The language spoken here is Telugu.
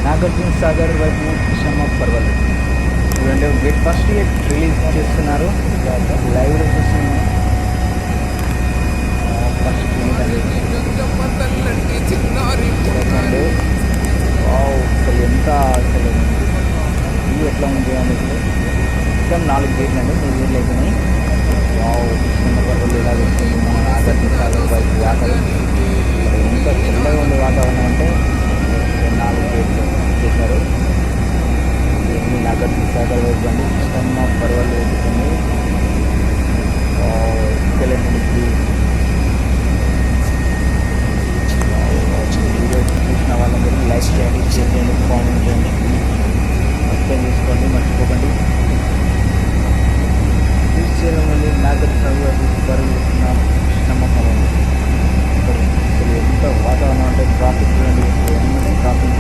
నాగార్జున సాగర్ వైపు కృష్ణమ్మ పర్వాలు చూడండి. ఫస్ట్ రిలీజ్ చేస్తున్నారు, లైవ్లో చూస్తున్నాం. ఫస్ట్ అసలు ఎంత అసలు వ్యూ ఎట్లా ఉంది అనేది మొత్తం 4 గేట్లు అండి, 3 గేట్లు అయిపోయినాయి. కృష్ణమ్మ పర్వాలు ఇలా వస్తుంది మన నాగార్జున సాగర్ వైపు వాటర్. ఎంత చల్లగా ఉండే వాతావరణం అంటే 4 గేట్లు చేశారు. నాగార్జున సాగర్ వైపు అండి, కృష్ణమ్మ పర్వాలు వెళ్తుంది. వీడియో చూసిన వాళ్ళందరూ లైక్ చేయండి, షేర్ చేయండి, కామెంట్ చేయండి, సబ్స్క్రైబ్ చేసుకోండి, మర్చిపోకండి. శ్రీశైలం నుండి నాగార్జున సాగర్ బరువు కృష్ణమ్మ పర్వాలు. అసలు ఎంత వాతావరణం అంటే ట్రాఫిక్ చూడండి, ట్రాఫిక్